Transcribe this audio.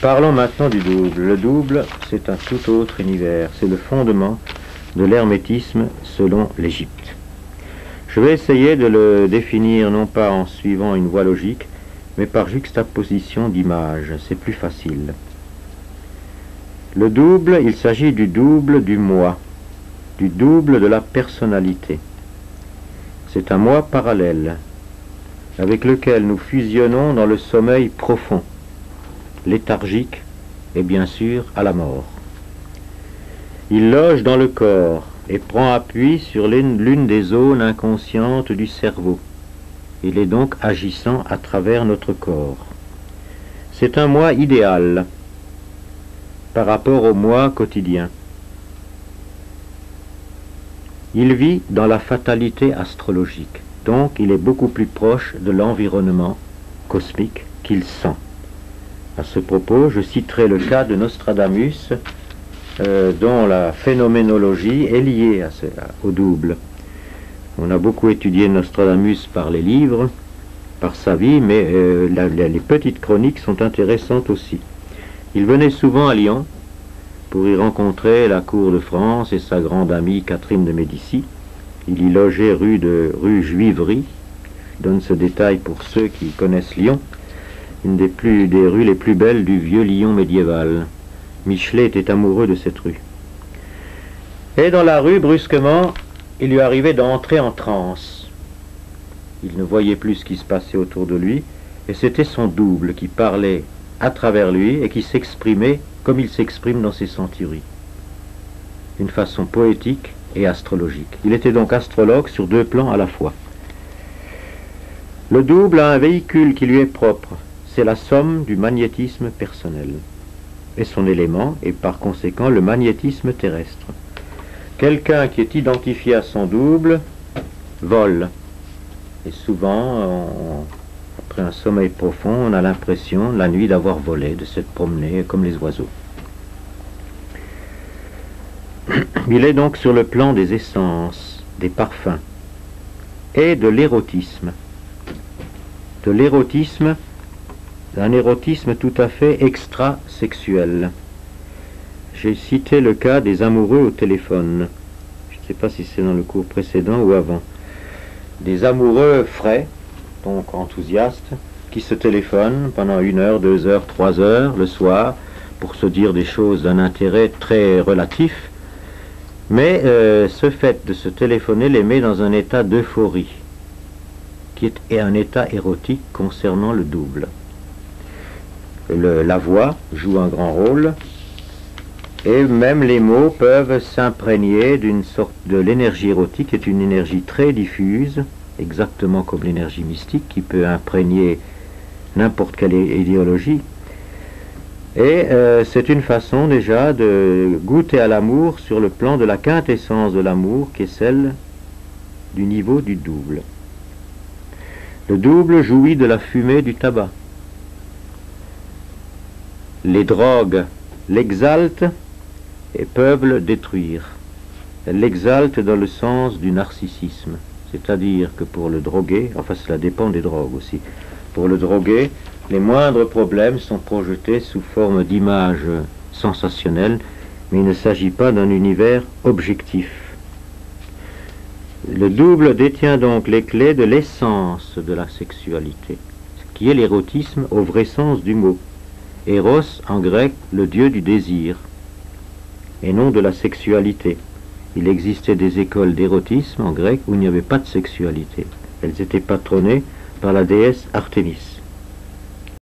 Parlons maintenant du double. Le double, c'est un tout autre univers. C'est le fondement de l'hermétisme selon l'Égypte. Je vais essayer de le définir non pas en suivant une voie logique, mais par juxtaposition d'images. C'est plus facile. Le double, il s'agit du double du moi, du double de la personnalité. C'est un moi parallèle, avec lequel nous fusionnons dans le sommeil profond, léthargique et bien sûr à la mort. Il loge dans le corps et prend appui sur l'une des zones inconscientes du cerveau. Il est donc agissant à travers notre corps. C'est un moi idéal par rapport au moi quotidien. Il vit dans la fatalité astrologique, donc il est beaucoup plus proche de l'environnement cosmique qu'il sent. À ce propos, je citerai le cas de Nostradamus, dont la phénoménologie est liée au double. On a beaucoup étudié Nostradamus par les livres, par sa vie, mais les petites chroniques sont intéressantes aussi. Il venait souvent à Lyon pour y rencontrer la cour de France et sa grande amie Catherine de Médicis. Il y logeait rue Juiverie. Je donne ce détail pour ceux qui connaissent Lyon, une des rues les plus belles du vieux Lyon médiéval. Michelet était amoureux de cette rue. Et dans la rue, brusquement, il lui arrivait d'entrer en transe. Il ne voyait plus ce qui se passait autour de lui, et c'était son double qui parlait à travers lui et qui s'exprimait comme il s'exprime dans ses centuries, d'une façon poétique et astrologique. Il était donc astrologue sur deux plans à la fois. Le double a un véhicule qui lui est propre, c'est la somme du magnétisme personnel, et son élément est par conséquent le magnétisme terrestre. Quelqu'un qui est identifié à son double vole, et souvent, après un sommeil profond, on a l'impression, la nuit, d'avoir volé, de s'être promené comme les oiseaux. Il est donc sur le plan des essences, des parfums, et de l'érotisme. De l'érotisme, un érotisme tout à fait extra-sexuel. J'ai cité le cas des amoureux au téléphone. Je ne sais pas si c'est dans le cours précédent ou avant. Des amoureux frais, donc enthousiastes, qui se téléphonent pendant 1 heure, 2 heures, 3 heures le soir pour se dire des choses d'un intérêt très relatif, mais ce fait de se téléphoner les met dans un état d'euphorie, qui est un état érotique concernant le double. La voix joue un grand rôle, et même les mots peuvent s'imprégner d'une sorte de l'énergie érotique, qui est une énergie très diffuse, exactement comme l'énergie mystique, qui peut imprégner n'importe quelle idéologie. Et c'est une façon déjà de goûter à l'amour sur le plan de la quintessence de l'amour, qui est celle du niveau du double. Le double jouit de la fumée du tabac. Les drogues l'exaltent et peuvent le détruire. Elles l'exaltent dans le sens du narcissisme, c'est-à-dire que pour le drogué, enfin cela dépend des drogues aussi, pour le drogué, les moindres problèmes sont projetés sous forme d'images sensationnelles, mais il ne s'agit pas d'un univers objectif. Le double détient donc les clés de l'essence de la sexualité, ce qui est l'érotisme au vrai sens du mot. Eros, en grec, le dieu du désir, et non de la sexualité. Il existait des écoles d'érotisme en grec où il n'y avait pas de sexualité. Elles étaient patronnées par la déesse Artémis.